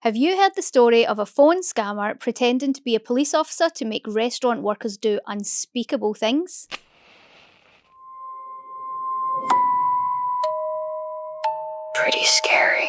Have you heard the story of a phone scammer pretending to be a police officer to make restaurant workers do unspeakable things? Pretty scary.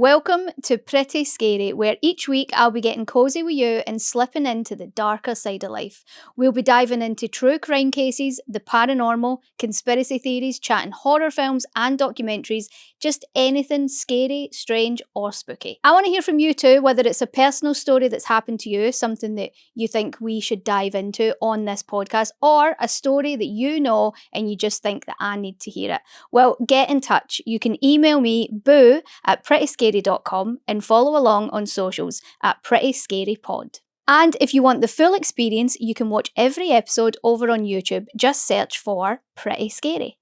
Welcome to Pretty Scary, where each week I'll be getting cosy with you and slipping into the darker side of life. We'll be diving into true crime cases, the paranormal, conspiracy theories, chatting horror films and documentaries, just anything scary, strange or spooky. I want to hear from you too, whether it's a personal story that's happened to you, something that you think we should dive into on this podcast, or a story that you know and you just think that I need to hear it. Well, get in touch. You can email me boo@prettyscary.com and follow along on socials at prettyscarypod. And if you want the full experience, you can watch every episode over on YouTube. Just search for Pretty Scary.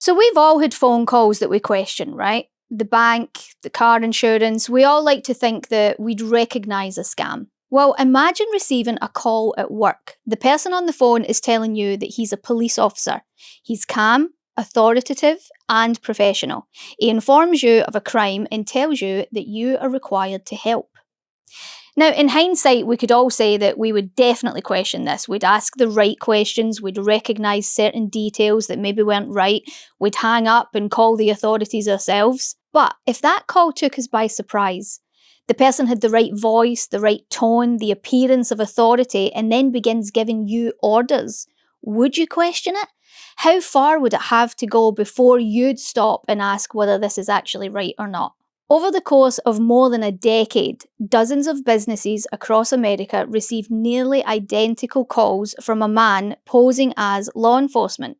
So we've all had phone calls that we question, right? The bank, the car insurance, we all like to think that we'd recognise a scam. Well, imagine receiving a call at work. The person on the phone is telling you that he's a police officer. He's calm, authoritative, and professional. He informs you of a crime and tells you that you are required to help. Now, in hindsight, we could all say that we would definitely question this. We'd ask the right questions, we'd recognise certain details that maybe weren't right, we'd hang up and call the authorities ourselves. But if that call took us by surprise, the person had the right voice, the right tone, the appearance of authority, and then begins giving you orders, would you question it? How far would it have to go before you'd stop and ask whether this is actually right or not? Over the course of more than a decade, dozens of businesses across America received nearly identical calls from a man posing as law enforcement.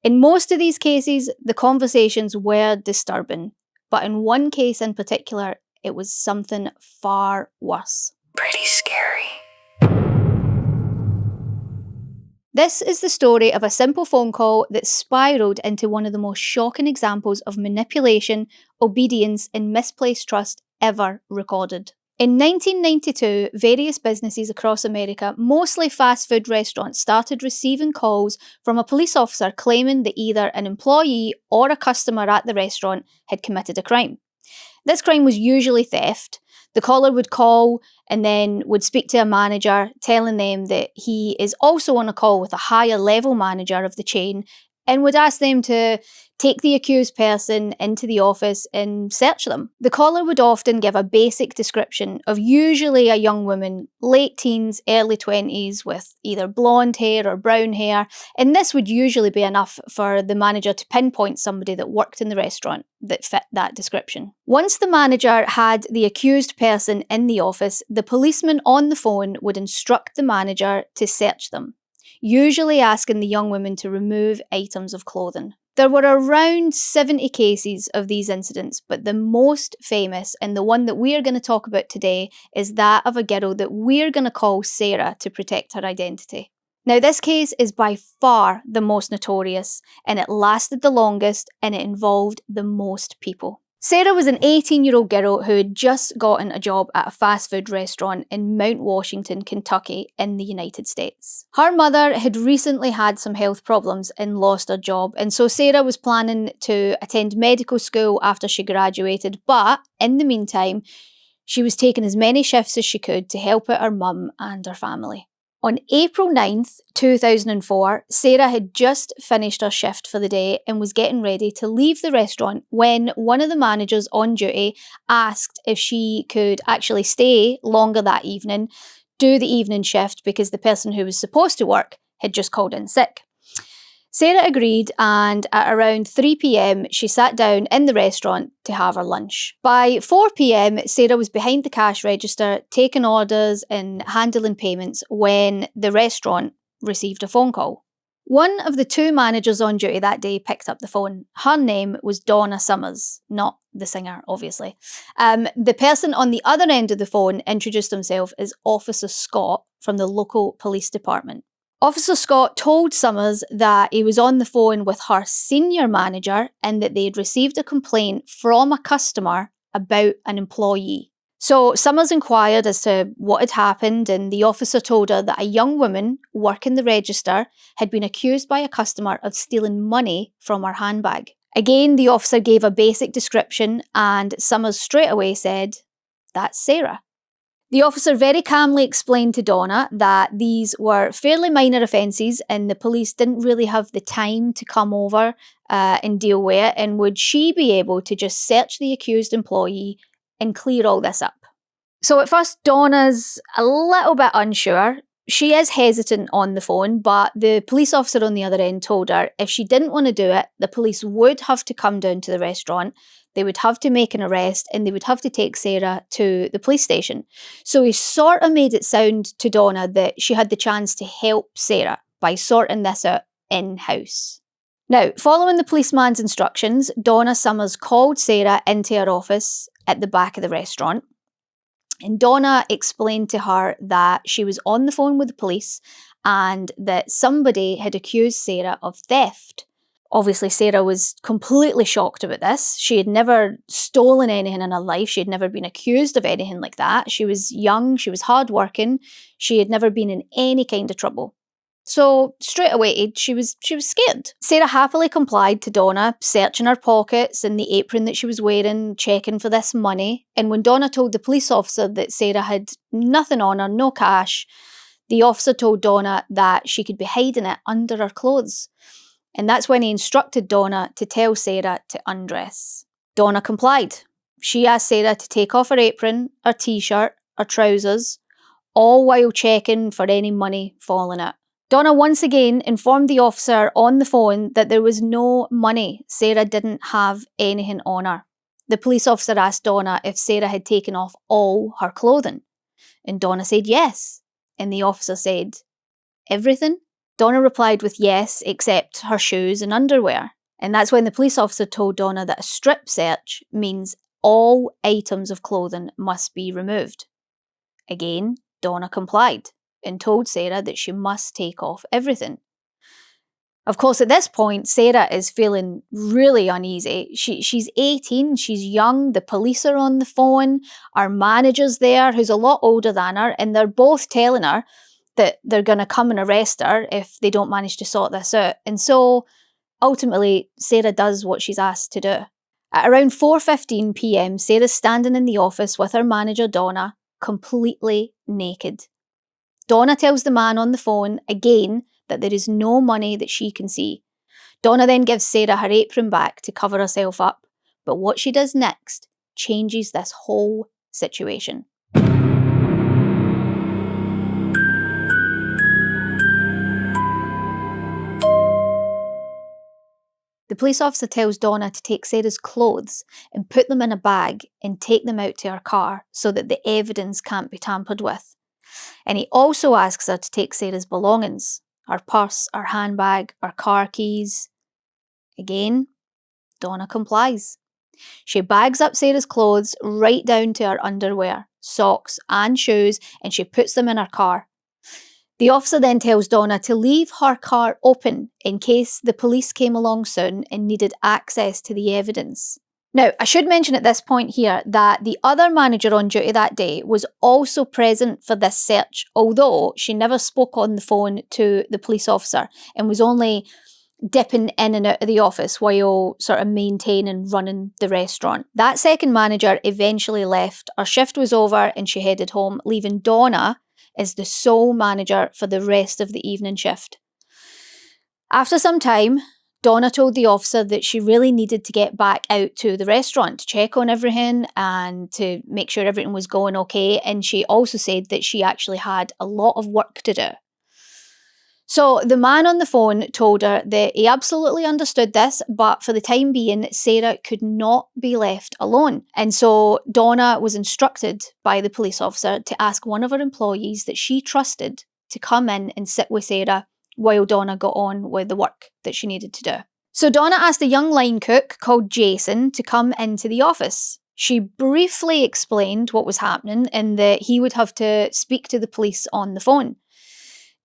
In most of these cases, the conversations were disturbing, but in one case in particular, it was something far worse. Pretty scary. This is the story of a simple phone call that spiraled into one of the most shocking examples of manipulation, obedience, and misplaced trust ever recorded. In 1992, various businesses across America, mostly fast food restaurants, started receiving calls from a police officer claiming that either an employee or a customer at the restaurant had committed a crime. This crime was usually theft. The caller would call and then would speak to a manager, telling them that he is also on a call with a higher level manager of the chain, and would ask them to take the accused person into the office and search them. The caller would often give a basic description of usually a young woman, late teens, early 20s, with either blonde hair or brown hair, and this would usually be enough for the manager to pinpoint somebody that worked in the restaurant that fit that description. Once the manager had the accused person in the office, the policeman on the phone would instruct the manager to search them, usually asking the young woman to remove items of clothing. There were around 70 cases of these incidents, but the most famous, and the one that we're going to talk about today, is that of a girl that we're going to call Sarah to protect her identity. Now, this case is by far the most notorious, and it lasted the longest, and it involved the most people. Sarah was an 18-year-old girl who had just gotten a job at a fast food restaurant in Mount Washington, Kentucky, in the United States. Her mother had recently had some health problems and lost her job, and so Sarah was planning to attend medical school after she graduated, but in the meantime, she was taking as many shifts as she could to help out her mum and her family. On April 9th, 2004, Sarah had just finished her shift for the day and was getting ready to leave the restaurant when one of the managers on duty asked if she could actually stay longer that evening, do the evening shift, because the person who was supposed to work had just called in sick. Sarah agreed, and at around 3 p.m, she sat down in the restaurant to have her lunch. By 4 p.m, Sarah was behind the cash register, taking orders and handling payments when the restaurant received a phone call. One of the two managers on duty that day picked up the phone. Her name was Donna Summers, not the singer, obviously. The person on the other end of the phone introduced himself as Officer Scott from the local police department. Officer Scott told Summers that he was on the phone with her senior manager and that they had received a complaint from a customer about an employee. So Summers inquired as to what had happened, and the officer told her that a young woman working the register had been accused by a customer of stealing money from her handbag. Again, the officer gave a basic description, and Summers straight away said, "That's Sarah." The officer very calmly explained to Donna that these were fairly minor offences and the police didn't really have the time to come over and deal with it, and would she be able to just search the accused employee and clear all this up. So at first, Donna's a little bit unsure. She is hesitant on the phone, but the police officer on the other end told her if she didn't want to do it, the police would have to come down to the restaurant, they would have to make an arrest, and they would have to take Sarah to the police station. So he sort of made it sound to Donna that she had the chance to help Sarah by sorting this out in-house. Now, following the policeman's instructions, Donna Summers called Sarah into her office at the back of the restaurant. And Donna explained to her that she was on the phone with the police and that somebody had accused Sarah of theft. Obviously, Sarah was completely shocked about this. She had never stolen anything in her life. She had never been accused of anything like that. She was young, she was hardworking, she had never been in any kind of trouble. So straight away, she was scared. Sarah happily complied to Donna, searching her pockets and the apron that she was wearing, checking for this money. And when Donna told the police officer that Sarah had nothing on her, no cash, the officer told Donna that she could be hiding it under her clothes. And that's when he instructed Donna to tell Sarah to undress. Donna complied. She asked Sarah to take off her apron, her t-shirt, her trousers, all while checking for any money falling out. Donna once again informed the officer on the phone that there was no money. Sarah didn't have anything on her. The police officer asked Donna if Sarah had taken off all her clothing. And Donna said yes. And the officer said, "Everything?" Donna replied with yes, except her shoes and underwear. And that's when the police officer told Donna that a strip search means all items of clothing must be removed. Again, Donna complied and told Sarah that she must take off everything. Of course, at this point, Sarah is feeling really uneasy. She's 18, she's young, the police are on the phone, our manager's there who's a lot older than her, and they're both telling her that they're going to come and arrest her if they don't manage to sort this out. And so, ultimately, Sarah does what she's asked to do. At around 4:15 p.m, Sarah's standing in the office with her manager, Donna, completely naked. Donna tells the man on the phone again that there is no money that she can see. Donna then gives Sarah her apron back to cover herself up, but what she does next changes this whole situation. The police officer tells Donna to take Sarah's clothes and put them in a bag and take them out to her car so that the evidence can't be tampered with. And he also asks her to take Sarah's belongings, her purse, her handbag, her car keys. Again, Donna complies. She bags up Sarah's clothes right down to her underwear, socks and shoes, and she puts them in her car. The officer then tells Donna to leave her car open in case the police came along soon and needed access to the evidence. Now, I should mention at this point here that the other manager on duty that day was also present for this search, although she never spoke on the phone to the police officer and was only dipping in and out of the office while sort of maintaining and running the restaurant. That second manager eventually left. Her shift was over and she headed home, leaving Donna as the sole manager for the rest of the evening shift. After some time, Donna told the officer that she really needed to get back out to the restaurant to check on everything and to make sure everything was going okay. And she also said that she actually had a lot of work to do. So the man on the phone told her that he absolutely understood this, but for the time being, Sarah could not be left alone. And so Donna was instructed by the police officer to ask one of her employees that she trusted to come in and sit with Sarah while Donna got on with the work that she needed to do. So Donna asked a young line cook called Jason to come into the office. She briefly explained what was happening and that he would have to speak to the police on the phone.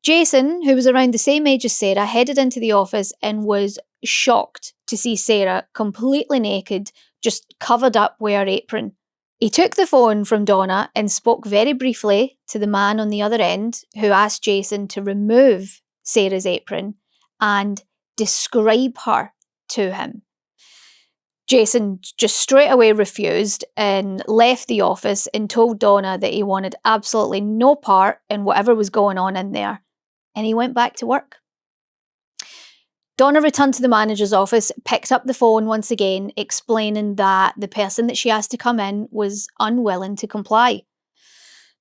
Jason, who was around the same age as Sarah, headed into the office and was shocked to see Sarah completely naked, just covered up with her apron. He took the phone from Donna and spoke very briefly to the man on the other end, who asked Jason to remove Sarah's apron and describe her to him. Jason just straight away refused and left the office and told Donna that he wanted absolutely no part in whatever was going on in there, and he went back to work. Donna returned to the manager's office, picked up the phone once again, explaining that the person that she asked to come in was unwilling to comply.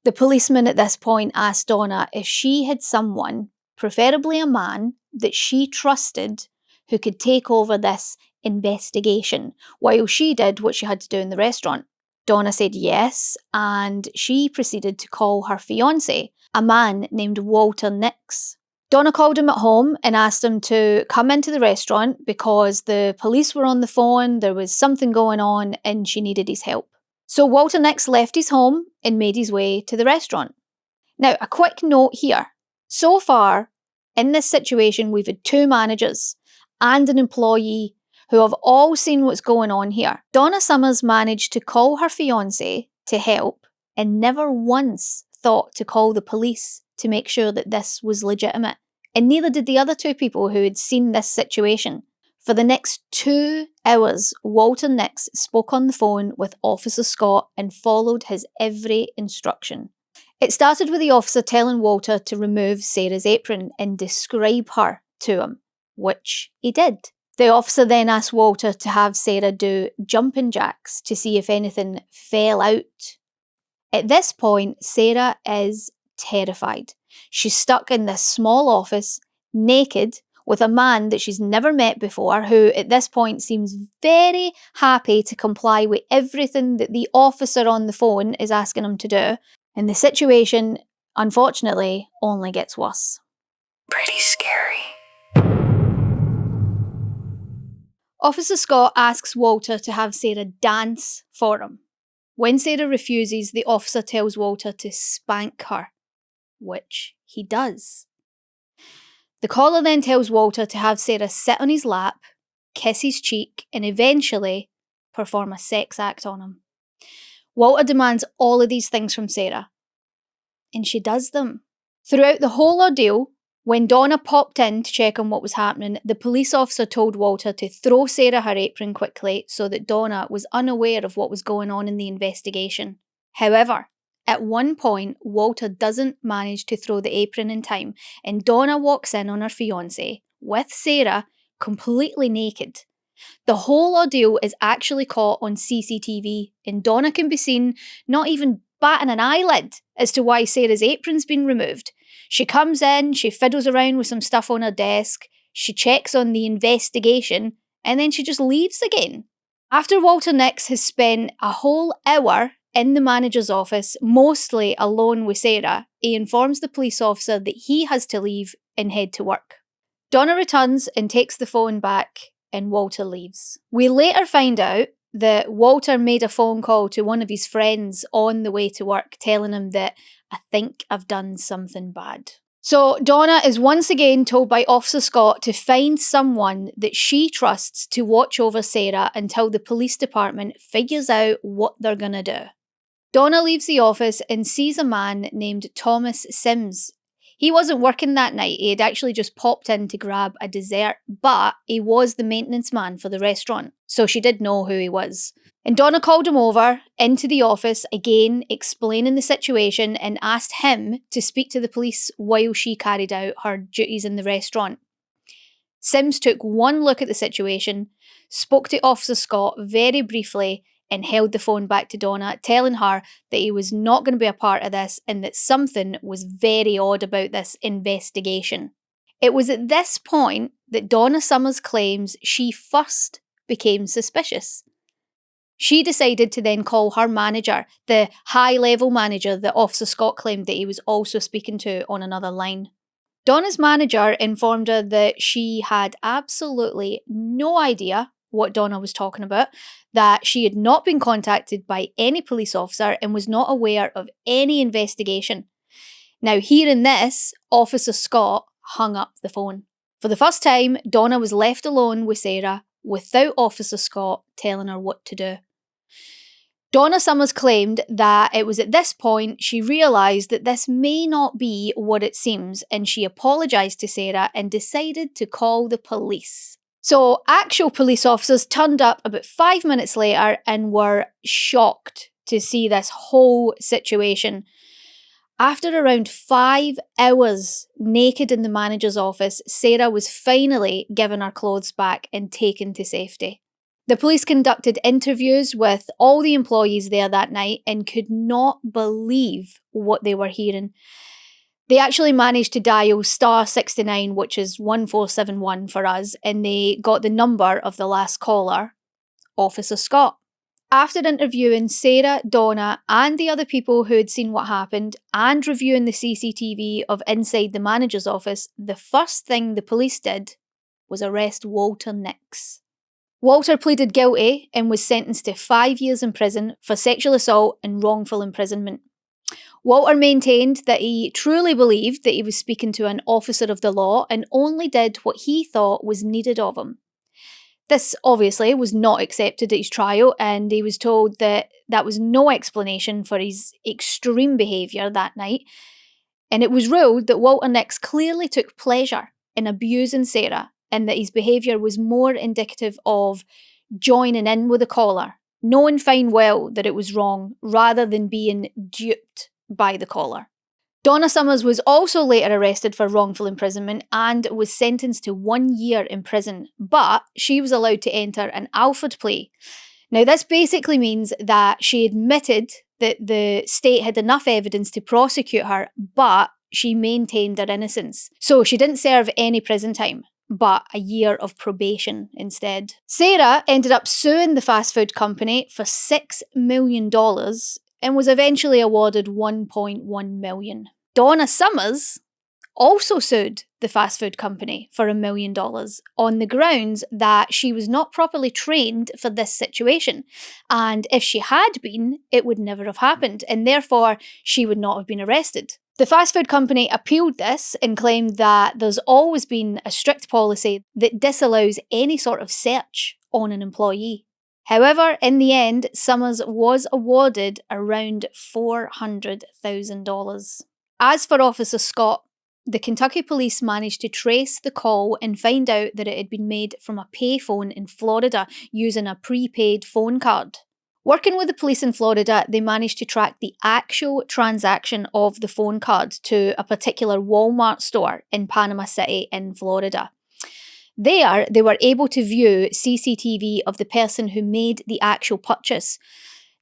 The policeman at this point asked Donna if she had someone, preferably a man, that she trusted who could take over this investigation while she did what she had to do in the restaurant. Donna said yes, and she proceeded to call her fiancé, a man named Walter Nix. Donna called him at home and asked him to come into the restaurant because the police were on the phone, there was something going on, and she needed his help. So Walter Nix left his home and made his way to the restaurant. Now, a quick note here. So far, in this situation, we've had 2 managers and an employee who have all seen what's going on here. Donna Summers managed to call her fiancé to help and never once thought to call the police to make sure that this was legitimate. And neither did the other 2 people who had seen this situation. For the next 2 hours, Walter Nix spoke on the phone with Officer Scott and followed his every instruction. It started with the officer telling Walter to remove Sarah's apron and describe her to him, which he did. The officer then asked Walter to have Sarah do jumping jacks to see if anything fell out. At this point, Sarah is terrified. She's stuck in this small office, naked, with a man that she's never met before, who at this point seems very happy to comply with everything that the officer on the phone is asking him to do. And the situation, unfortunately, only gets worse. Pretty scary. Officer Scott asks Walter to have Sarah dance for him. When Sarah refuses, the officer tells Walter to spank her, which he does. The caller then tells Walter to have Sarah sit on his lap, kiss his cheek, and eventually perform a sex act on him. Walter demands all of these things from Sarah, and she does them. Throughout the whole ordeal, when Donna popped in to check on what was happening, the police officer told Walter to throw Sarah her apron quickly so that Donna was unaware of what was going on in the investigation. However, at one point, Walter doesn't manage to throw the apron in time, and Donna walks in on her fiancé, with Sarah, completely naked. The whole ordeal is actually caught on CCTV, and Donna can be seen not even batting an eyelid as to why Sarah's apron's been removed. She comes in, she fiddles around with some stuff on her desk, she checks on the investigation, and then she just leaves again. After Walter Nix has spent a whole hour in the manager's office, mostly alone with Sarah, he informs the police officer that he has to leave and head to work. Donna returns and takes the phone back, and Walter leaves. We later find out that Walter made a phone call to one of his friends on the way to work, telling him that, "I think I've done something bad." So Donna is once again told by Officer Scott to find someone that she trusts to watch over Sarah until the police department figures out what they're gonna do. Donna leaves the office and sees a man named Thomas Sims. He wasn't working that night, he had actually just popped in to grab a dessert, but he was the maintenance man for the restaurant, so she did know who he was. And Donna called him over into the office, again explaining the situation, and asked him to speak to the police while she carried out her duties in the restaurant. Sims took one look at the situation, spoke to Officer Scott very briefly, and held the phone back to Donna, telling her that he was not going to be a part of this and that something was very odd about this investigation. It was at this point that Donna Summers claims she first became suspicious. She decided to then call her manager, the high-level manager that Officer Scott claimed that he was also speaking to on another line. Donna's manager informed her that she had absolutely no idea what Donna was talking about, that she had not been contacted by any police officer and was not aware of any investigation. Now, hearing this, Officer Scott hung up the phone. For the first time, Donna was left alone with Sarah without Officer Scott telling her what to do. Donna Summers claimed that it was at this point she realised that this may not be what it seems, and she apologised to Sarah and decided to call the police. So, actual police officers turned up about 5 minutes later and were shocked to see this whole situation. After around 5 hours naked in the manager's office, Sarah was finally given her clothes back and taken to safety. The police conducted interviews with all the employees there that night and could not believe what they were hearing. They actually managed to dial *69, which is 1471 for us, and they got the number of the last caller, Officer Scott. After interviewing Sarah, Donna, and the other people who had seen what happened, and reviewing the CCTV of inside the manager's office, the first thing the police did was arrest Walter Nix. Walter pleaded guilty and was sentenced to 5 years in prison for sexual assault and wrongful imprisonment. Walter maintained that he truly believed that he was speaking to an officer of the law and only did what he thought was needed of him. This obviously was not accepted at his trial, and he was told that that was no explanation for his extreme behaviour that night, and it was ruled that Walter Nix clearly took pleasure in abusing Sarah and that his behaviour was more indicative of joining in with the caller, knowing fine well that it was wrong, rather than being duped by the caller. Donna Summers was also later arrested for wrongful imprisonment and was sentenced to 1 year in prison, but she was allowed to enter an Alford plea. Now, this basically means that she admitted that the state had enough evidence to prosecute her, but she maintained her innocence. So she didn't serve any prison time, but a year of probation instead. Sarah ended up suing the fast food company for $6 million and was eventually awarded $1.1 million. Donna Summers also sued the fast food company for $1 million on the grounds that she was not properly trained for this situation. And if she had been, it would never have happened, and therefore she would not have been arrested. The fast food company appealed this and claimed that there's always been a strict policy that disallows any sort of search on an employee. However, in the end, Summers was awarded around $400,000. As for Officer Scott, the Kentucky police managed to trace the call and find out that it had been made from a payphone in Florida using a prepaid phone card. Working with the police in Florida, they managed to track the actual transaction of the phone card to a particular Walmart store in Panama City in Florida. There, they were able to view CCTV of the person who made the actual purchase.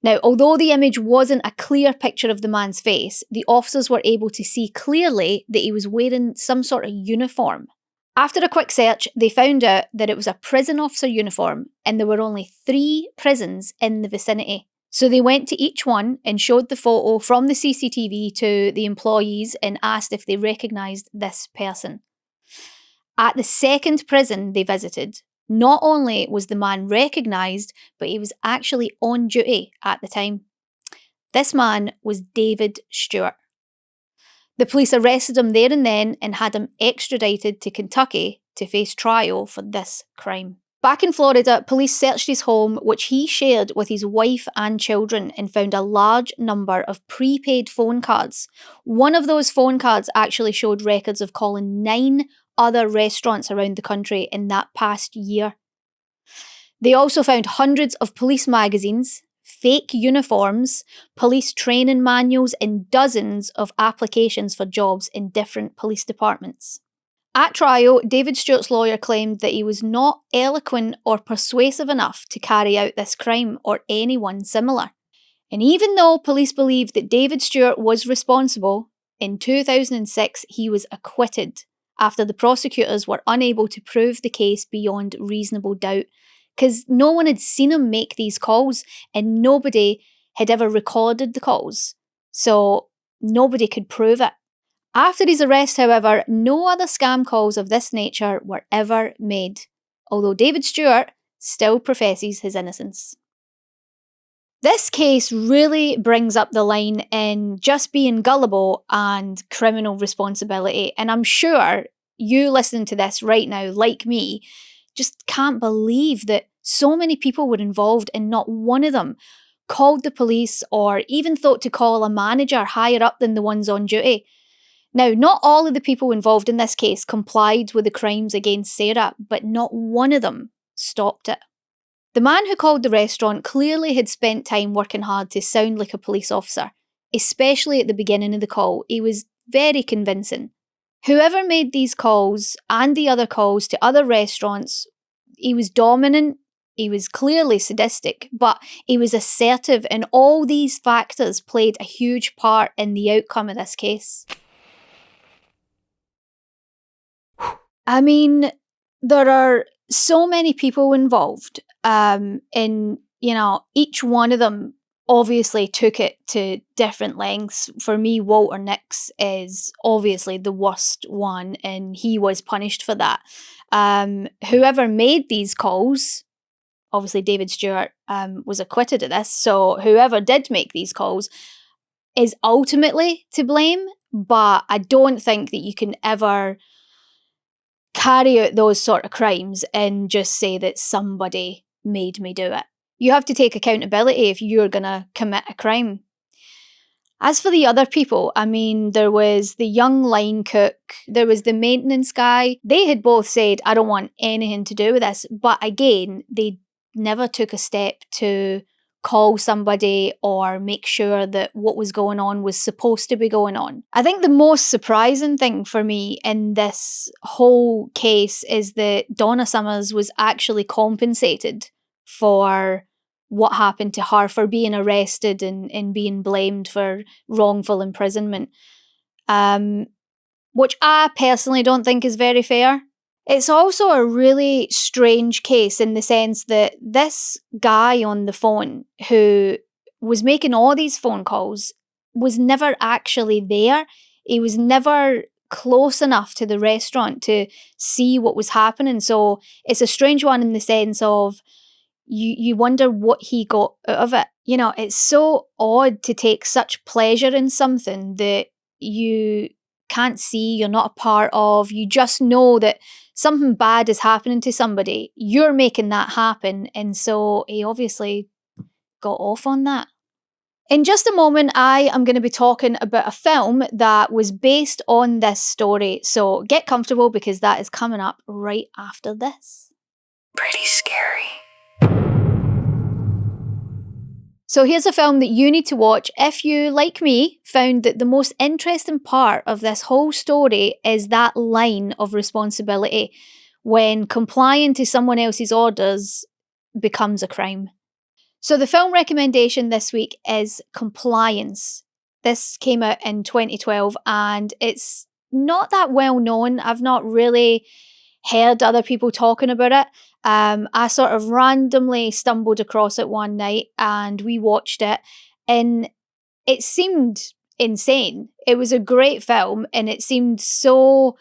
Now, although the image wasn't a clear picture of the man's face, the officers were able to see clearly that he was wearing some sort of uniform. After a quick search, they found out that it was a prison officer uniform and there were only 3 prisons in the vicinity. So they went to each one and showed the photo from the CCTV to the employees and asked if they recognised this person. At the second prison they visited, not only was the man recognised, but he was actually on duty at the time. This man was David Stewart. The police arrested him there and then and had him extradited to Kentucky to face trial for this crime. Back in Florida, police searched his home, which he shared with his wife and children, and found a large number of prepaid phone cards. One of those phone cards actually showed records of calling 9 other restaurants around the country in that past year. They also found hundreds of police magazines, fake uniforms, police training manuals, and dozens of applications for jobs in different police departments. At trial, David Stewart's lawyer claimed that he was not eloquent or persuasive enough to carry out this crime or anyone similar. And even though police believed that David Stewart was responsible, in 2006 he was acquitted after the prosecutors were unable to prove the case beyond reasonable doubt, because no one had seen him make these calls and nobody had ever recorded the calls, so nobody could prove it. After his arrest, however, no other scam calls of this nature were ever made, although David Stewart still professes his innocence. This case really brings up the line in just being gullible and criminal responsibility, and I'm sure you listening to this right now, like me, just can't believe that so many people were involved and not one of them called the police, or even thought to call a manager higher up than the ones on duty. Now, not all of the people involved in this case complied with the crimes against Sarah, but not one of them stopped it. The man who called the restaurant clearly had spent time working hard to sound like a police officer, especially at the beginning of the call. He was very convincing. Whoever made these calls and the other calls to other restaurants, he was dominant, he was clearly sadistic, but he was assertive, and all these factors played a huge part in the outcome of this case. I mean, there are so many people involved, and each one of them obviously took it to different lengths. For me, Walter Nix is obviously the worst one, and he was punished for that. Whoever made these calls, obviously David Stewart was acquitted of this, so whoever did make these calls is ultimately to blame, but I don't think that you can ever carry out those sort of crimes and just say that somebody made me do it. You have to take accountability if you're going to commit a crime. As for the other people, I mean, there was the young line cook, there was the maintenance guy. They had both said, I don't want anything to do with this. But again, they never took a step to call somebody or make sure that what was going on was supposed to be going on. I think the most surprising thing for me in this whole case is that Donna Summers was actually compensated for what happened to her, for being arrested and being blamed for wrongful imprisonment, which I personally don't think is very fair. It's also a really strange case in the sense that this guy on the phone who was making all these phone calls was never actually there. He was never close enough to the restaurant to see what was happening. So it's a strange one in the sense of you wonder what he got out of it. You know, it's so odd to take such pleasure in something that you can't see, you're not a part of. You just know that something bad is happening to somebody. You're making that happen. And so he obviously got off on that. In just a moment, I am going to be talking about a film that was based on this story. So get comfortable because that is coming up right after this. Pretty scary. So here's a film that you need to watch if you, like me, found that the most interesting part of this whole story is that line of responsibility when complying to someone else's orders becomes a crime. So the film recommendation this week is Compliance. This came out in 2012 and it's not that well known. I've not really heard other people talking about it. I sort of randomly stumbled across it one night and we watched it and it seemed insane. It was a great film and it seemed so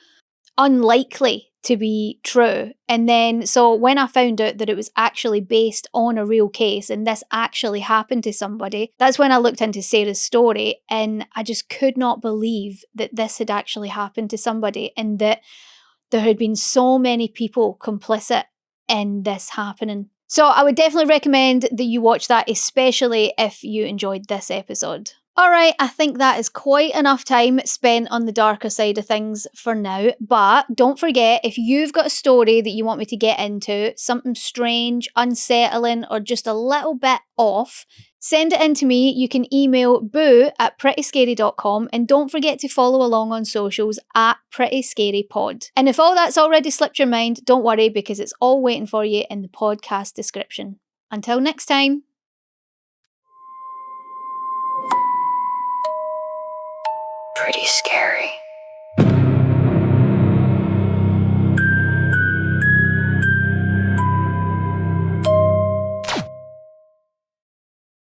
unlikely to be true. And then, so when I found out that it was actually based on a real case and this actually happened to somebody, that's when I looked into Sarah's story and I just could not believe that this had actually happened to somebody and that there had been so many people complicit in this happening. So I would definitely recommend that you watch that, especially if you enjoyed this episode. Alright, I think that is quite enough time spent on the darker side of things for now, but don't forget, if you've got a story that you want me to get into, something strange, unsettling, or just a little bit off, send it in to me. You can email boo@prettyscary.com and don't forget to follow along on socials at prettyscarypod. And if all that's already slipped your mind, don't worry because it's all waiting for you in the podcast description. Until next time. Pretty scary.